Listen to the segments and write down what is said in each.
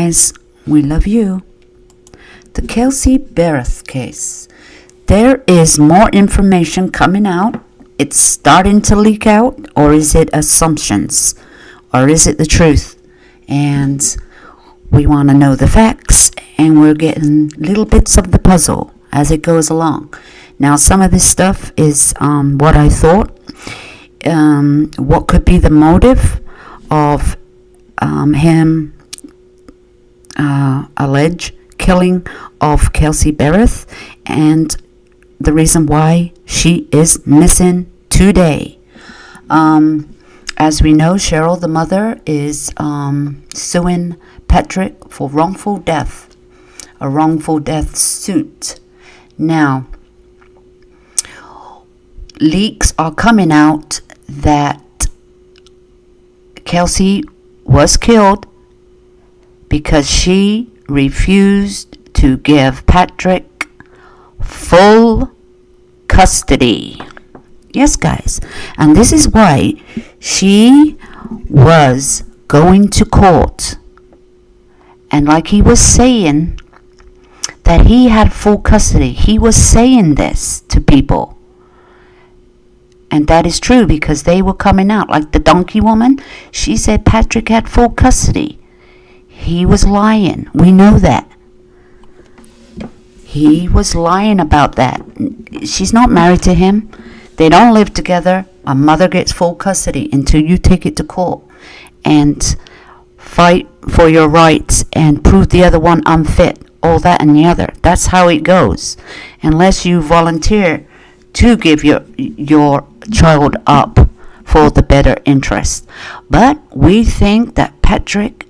guys. We love you. The Kelsey Bereth case. There is more information coming out. It's starting to leak out, or is it assumptions? Or is it the truth? And we want to know the facts, and we're getting little bits of the puzzle as it goes along. Now, some of this stuff is what I thought. What could be the motive of him alleged killing of Kelsey Bereth, and the reason why she is missing today. As we know, Cheryl, the mother, is suing Patrick for wrongful death, a wrongful death suit. Now, leaks are coming out that Kelsey was killed because she refused to give Patrick full custody. Yes, guys. And this is why she was going to court. And like he was saying that he had full custody. He was saying this to people. And that is true because they were coming out. Like the donkey woman, she said Patrick had full custody. He was lying. We know that. He was lying about that. She's not married to him. They don't live together. A mother gets full custody until you take it to court and fight for your rights and prove the other one unfit. All that and the other. That's how it goes. Unless you volunteer to give your child up for the better interest. But we think that Patrick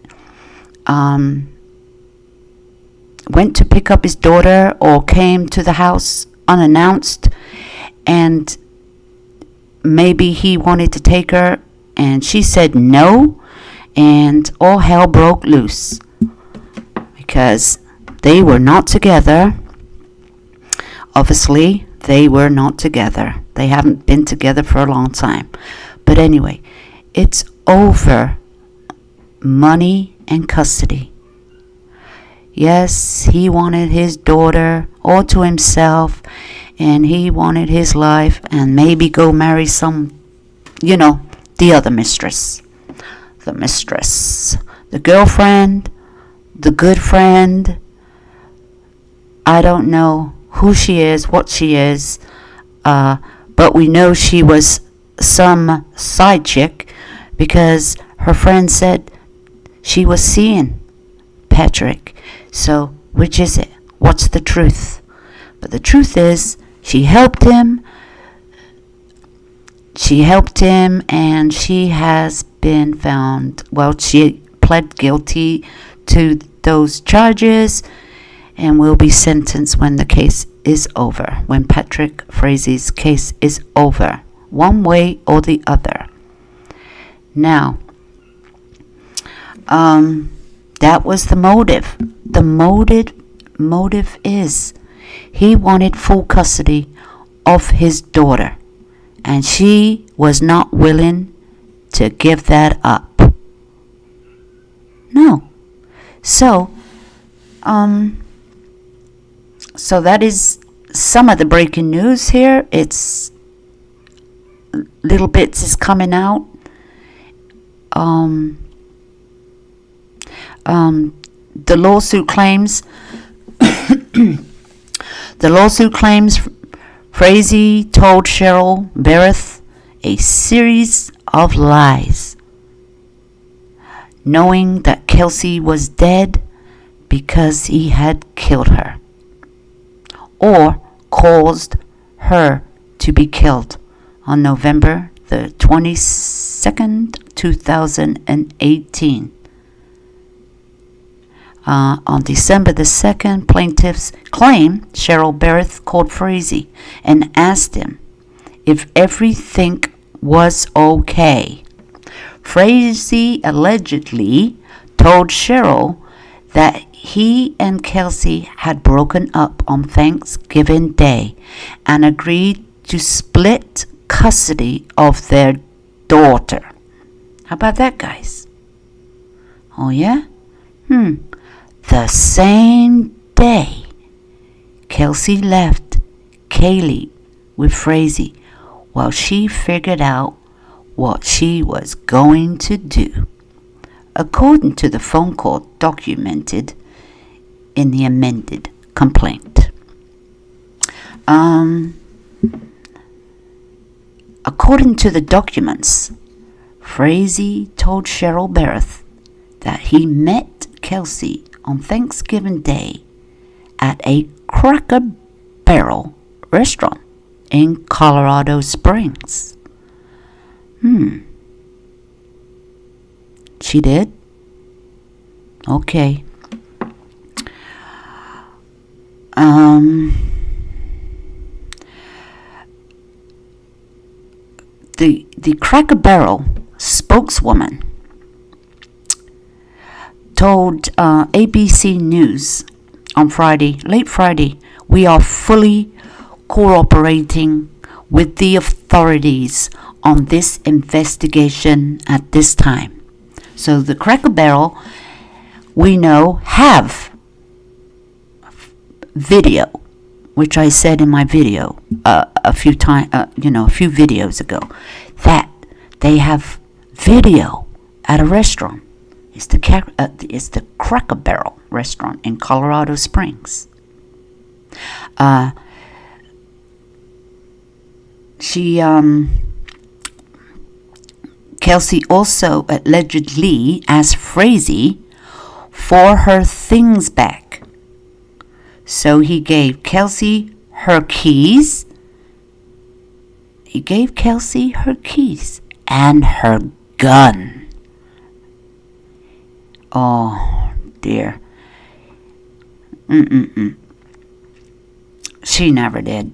went to pick up his daughter or came to the house unannounced, and maybe he wanted to take her and she said no, and all hell broke loose because they were not together. Obviously, they were not together. They haven't been together for a long time. But anyway, it's over money and custody. Yes, he wanted his daughter all to himself, and he wanted his life and maybe go marry some, the other mistress. The mistress. The girlfriend. The good friend. I don't know who she is, what she is, but we know she was some side chick because her friend said she was seeing Patrick. So, which is it? What's the truth? But the truth is, she helped him. She helped him, and she has been found. Well, she pled guilty to those charges and will be sentenced when the case is over, when Patrick Frazie's case is over, one way or the other. Now, that was the motive. The motive is he wanted full custody of his daughter, and she was not willing to give that up. No. So that is some of the breaking news here. It's little bits is coming out. The lawsuit claims Frazee told Cheryl Bereth a series of lies, knowing that Kelsey was dead because he had killed her or caused her to be killed on November the 22nd, 2018. On December the 2nd, plaintiffs claim Cheryl Bereth called Frazee and asked him if everything was okay. Frazee allegedly told Cheryl that he and Kelsey had broken up on Thanksgiving Day and agreed to split custody of their daughter. How about that, guys? Oh, yeah? The same day, Kelsey left Kaylee with Frazee while she figured out what she was going to do, according to the phone call documented in the amended complaint. According to the documents, Frazee told Cheryl Barrett that he met Kelsey on Thanksgiving Day at a Cracker Barrel restaurant in Colorado Springs. She did? Okay. The Cracker Barrel spokeswoman told ABC News on Friday, late Friday, "We are fully cooperating with the authorities on this investigation at this time." So the Cracker Barrel, we know, have video, which I said in my video a few videos ago, that they have video at a restaurant. It's the Cracker Barrel restaurant in Colorado Springs. Kelsey also allegedly asked Frazee for her things back. So he gave Kelsey her keys. He gave Kelsey her keys and her gun. Oh, dear. She never did.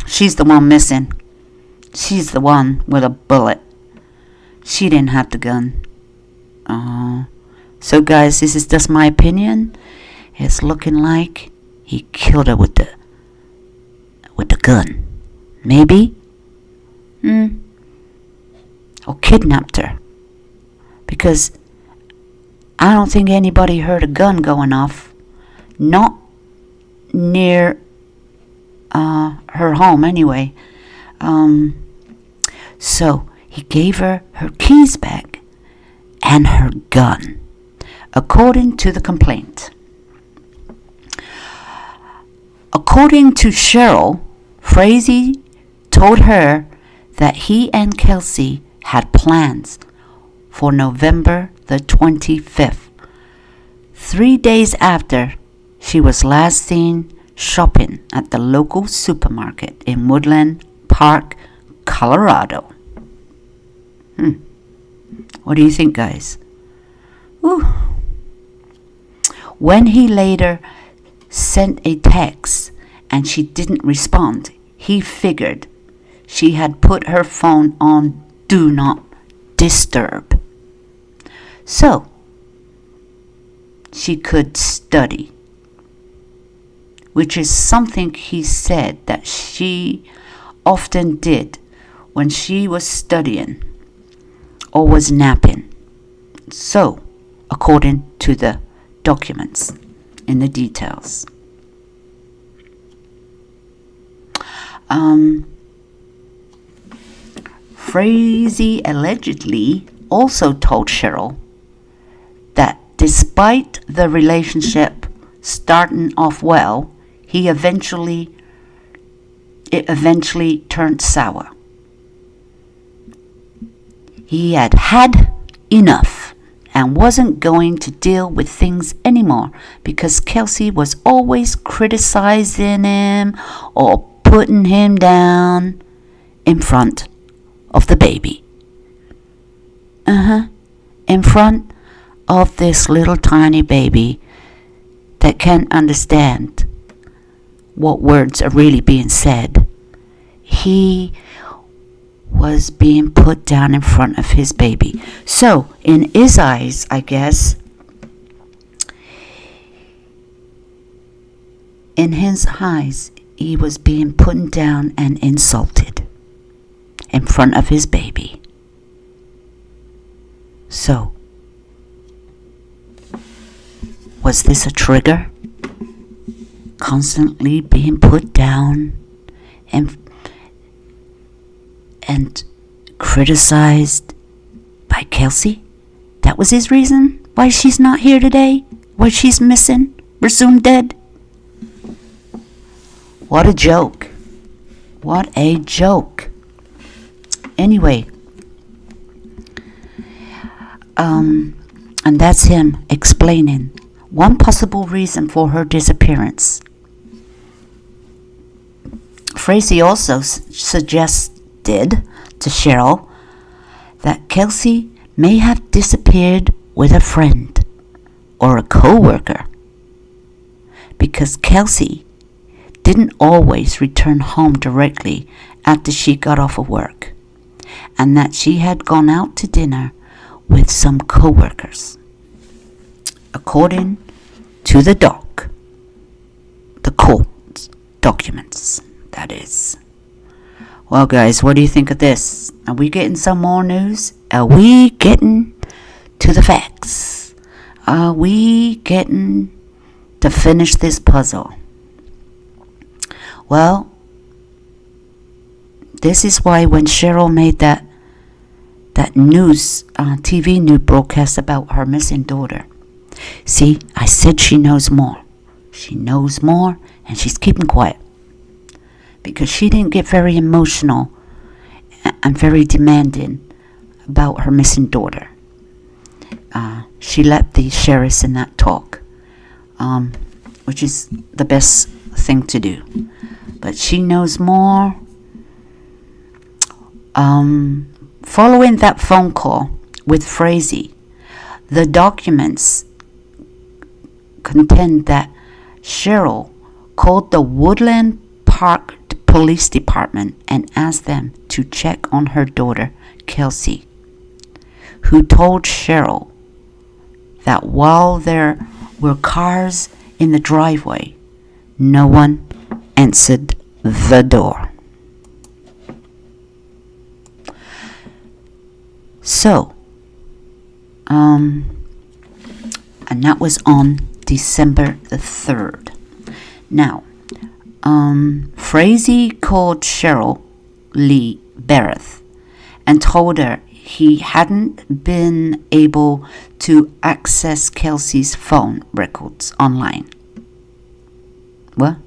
She's the one missing. She's the one with a bullet. She didn't have the gun. So guys, this is just my opinion. It's looking like he killed her with the gun. Maybe? Or kidnapped her. Because I don't think anybody heard a gun going off. Not near her home anyway. So he gave her keys back and her gun, according to the complaint. According to Cheryl, Frazee told her that he and Kelsey had plans for November the 25th, 3 days after she was last seen shopping at the local supermarket in Woodland Park, Colorado. What do you think, guys? Ooh. When he later sent a text and she didn't respond, he figured she had put her phone on Do Not Disturb, so she could study, which is something he said that she often did when she was studying or was napping. So, according to the documents in the details. Frazee allegedly also told Cheryl that despite the relationship starting off well, it eventually turned sour. He had had enough and wasn't going to deal with things anymore because Kelsey was always criticizing him or putting him down in front of the baby. In front of this little tiny baby that can't understand what words are really being said. He was being put down in front of his baby. So, in his eyes, I guess, in his eyes, he was being put down and insulted in front of his baby. So, Was this a trigger? Constantly being put down and criticized by Kelsey? That was his reason why she's not here today? Why she's missing? Presumed dead? What a joke. What a joke. Anyway, and that's him explaining one possible reason for her disappearance. Frazee also suggested to Cheryl that Kelsey may have disappeared with a friend or a co-worker because Kelsey didn't always return home directly after she got off of work, and that she had gone out to dinner with some co-workers. According to the court documents, that is. Well, guys, what do you think of this? Are we getting some more news? Are we getting to the facts? Are we getting to finish this puzzle? Well, this is why when Cheryl made that news, TV news broadcast about her missing daughter. See, I said she knows more. She knows more, and she's keeping quiet. Because she didn't get very emotional and very demanding about her missing daughter. She let the sheriffs in that talk, which is the best thing to do. But she knows more. Following that phone call with Frazee, the documents contend that Cheryl called the Woodland Park Police Department and asked them to check on her daughter, Kelsey, who told Cheryl that while there were cars in the driveway, no one answered the door. So, and that was on December the 3rd. Now, Frazee called Cheryl Lee Bereth and told her he hadn't been able to access Kelsey's phone records online. What?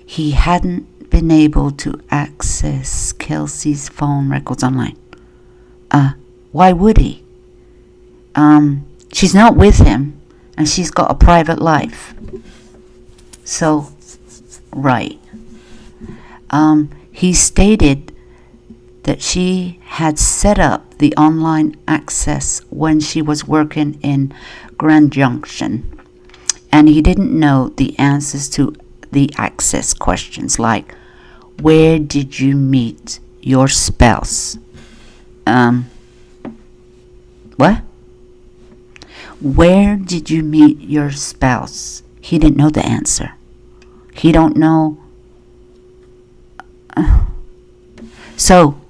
He hadn't been able to access Kelsey's phone records online. Why would he? She's not with him, and she's got a private life. So, right. He stated that she had set up the online access when she was working in Grand Junction, and he didn't know the answers to the access questions like, where did you meet your spouse? What? Where did you meet your spouse? He didn't know the answer. He don't know. So,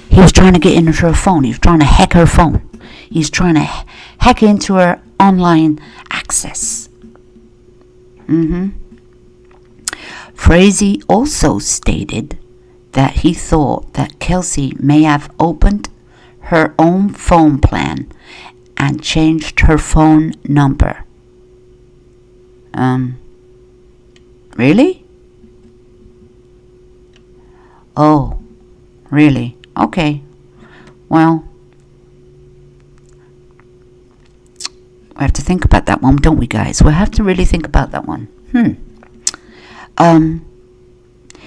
he was trying to get into her phone. He was trying to hack her phone. He's trying to hack into her online access. Frazee also stated that he thought that Kelsey may have opened her own phone plan and changed her phone number. Really? Oh, really? Okay. Well, we have to think about that one, don't we, guys? We'll have to really think about that one.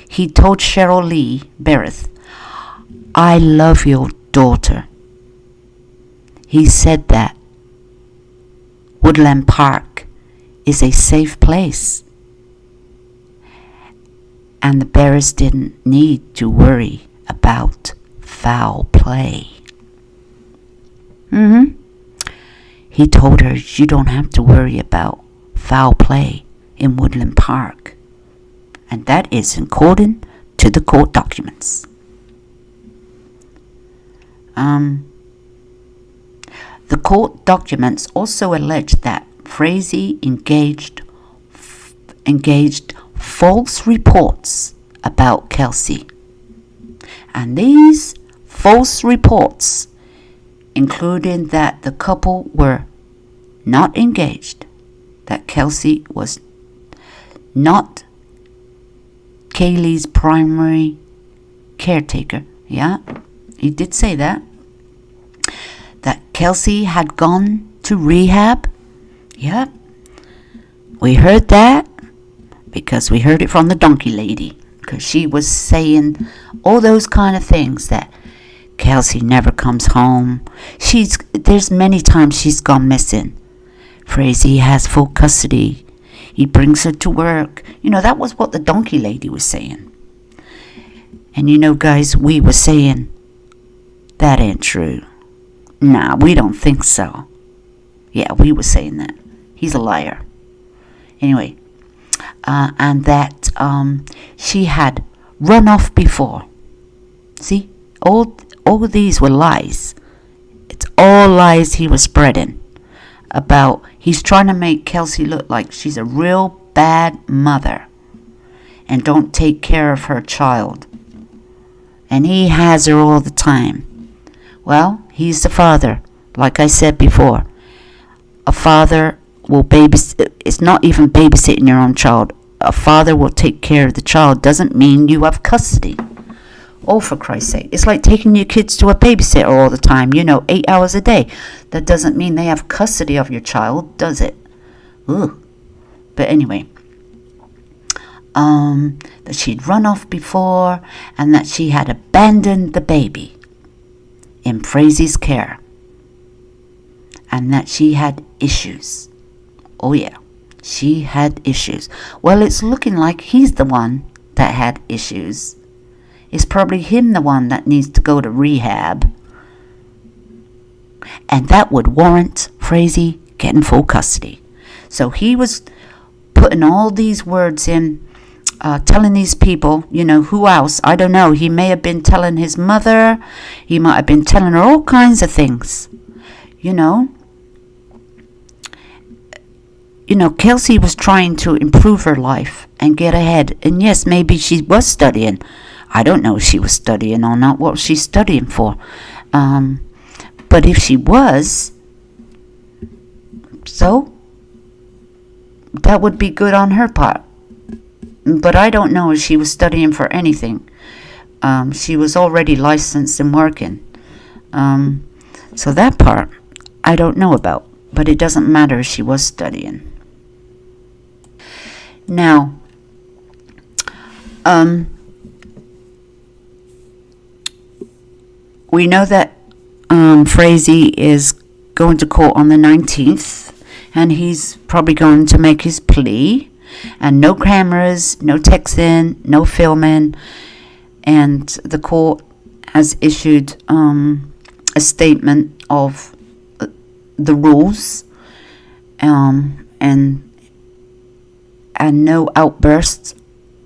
He told Cheryl Lee Bereth, I love your daughter. He said that Woodland Park is a safe place, and the Bereths didn't need to worry about foul play. He told her, you don't have to worry about foul play in Woodland Park. And that is according to the court documents. The court documents also allege that Frazee engaged false reports about Kelsey. And these false reports included that the couple were not engaged, that Kelsey was not Kaylee's primary caretaker. Yeah, he did say that. That Kelsey had gone to rehab. Yeah, we heard that because we heard it from the donkey lady, because she was saying all those kind of things, that Kelsey never comes home. There's many times she's gone missing. Frazee has full custody. He brings her to work. That was what the donkey lady was saying. And guys, we were saying that ain't true. Nah, we don't think so. Yeah, we were saying that. He's a liar. Anyway, and that she had run off before. See, all of these were lies. It's all lies he was spreading about. He's trying to make Kelsey look like she's a real bad mother and don't take care of her child. And he has her all the time. Well, he's the father. Like I said before, a father will babysit. It's not even babysitting your own child. A father will take care of the child. Doesn't mean you have custody. Oh, for Christ's sake. It's like taking your kids to a babysitter all the time, 8 hours a day. That doesn't mean they have custody of your child, does it? Ugh. But anyway, that she'd run off before, and that she had abandoned the baby in Frazee's care, and that she had issues. Oh yeah, she had issues. Well, it's looking like he's the one that had issues. It's probably him the one that needs to go to rehab, and that would warrant Frazee getting full custody. So he was putting all these words in, telling these people, who else? I don't know. He may have been telling his mother. He might have been telling her all kinds of things. Kelsey was trying to improve her life and get ahead. And yes, maybe she was studying. I don't know if she was studying or not, what she's studying for. But if she was, so that would be good on her part. But I don't know if she was studying for anything. She was already licensed and working. So that part I don't know about. But it doesn't matter if she was studying. Now, we know that Frazee is going to court on the 19th, and he's probably going to make his plea, and no cameras, no texting, no filming, and the court has issued a statement of the rules, and no outbursts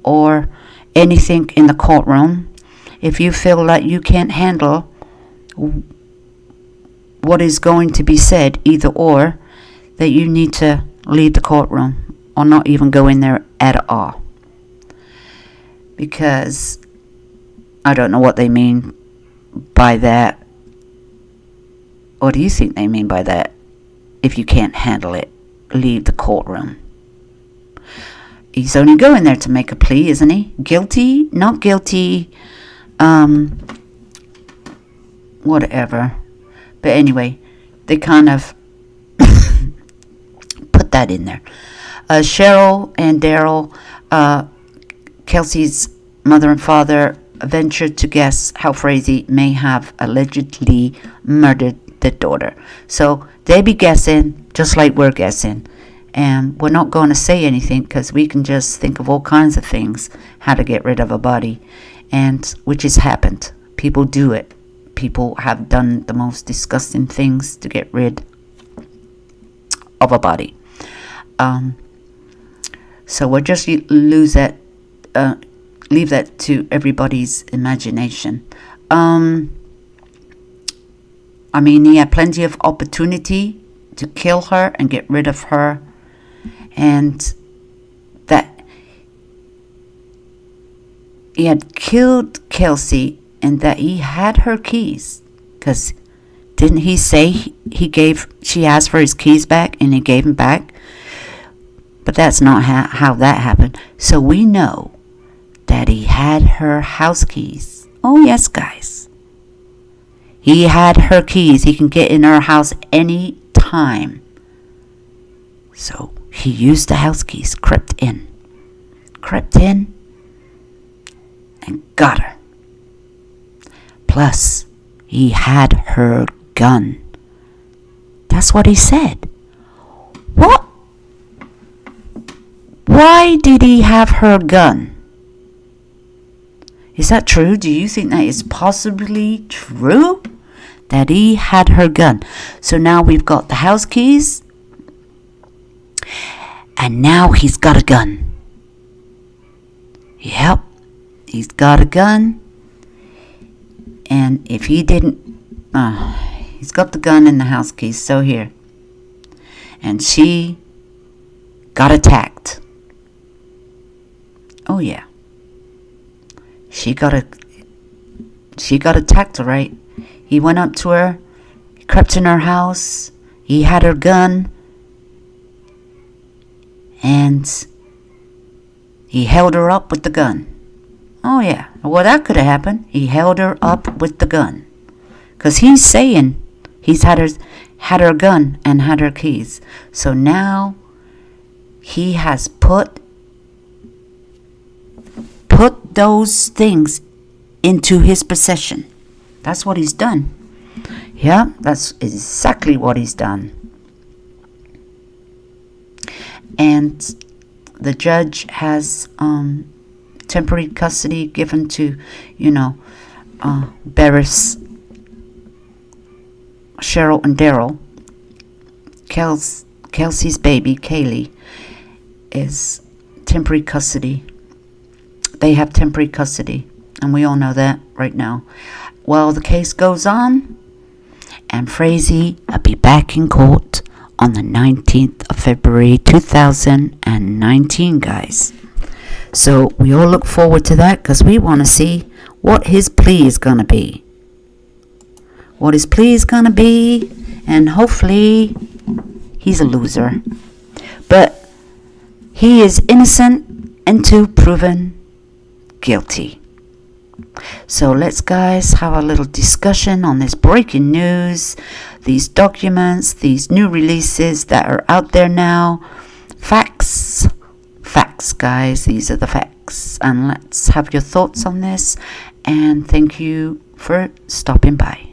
or anything in the courtroom. If you feel that you can't handle what is going to be said, either or, that you need to leave the courtroom or not even go in there at all. Because I don't know what they mean by that. What do you think they mean by that? If you can't handle it, leave the courtroom. He's only going there to make a plea, isn't he? Guilty? Not guilty? Whatever. But anyway, they kind of put that in there. Cheryl and Daryl, Kelsey's mother and father, ventured to guess how Frazee may have allegedly murdered the daughter. So they be guessing just like we're guessing. And we're not going to say anything because we can just think of all kinds of things, how to get rid of a body, and which has happened. People do it. People have done the most disgusting things to get rid of a body. So we'll just leave that to everybody's imagination. I mean, he had plenty of opportunity to kill her and get rid of her. And that he had killed Kelsey and that he had her keys. Because didn't he say she asked for his keys back and he gave them back? But that's not how that happened. So we know that he had her house keys. Oh yes, guys. He had her keys. He can get in her house any time. So he used the house keys, crept in and got her. Plus, he had her gun. That's what he said. What? Why did he have her gun? Is that true? Do you think that is possibly true? That he had her gun. So now we've got the house keys. And now he's got a gun. Yep. He's got a gun. And if he didn't... he's got the gun and the house keys. So here. And she got attacked. Oh yeah. She got attacked, all right. He went up to her, he crept in her house, he had her gun, and he held her up with the gun. Oh yeah, well that could have happened. He held her up with the gun. Because he's saying he's had her gun and had her keys. So now he has put those things into his possession. That's what he's done. Yeah, that's exactly what he's done. And the judge has temporary custody given to, Barris, Cheryl, and Daryl. Kelsey's baby, Kaylee, is temporary custody. They have temporary custody, and we all know that right now. Well, the case goes on, and Frazee will be back in court on the 19th of February 2019, guys. So we all look forward to that because we want to see what his plea is going to be. What his plea is going to be, and hopefully he's a loser. But he is innocent until proven guilty. So let's guys have a little discussion on this breaking news, these documents, these new releases that are out there now. Facts guys, these are the facts, and let's have your thoughts on this, and thank you for stopping by.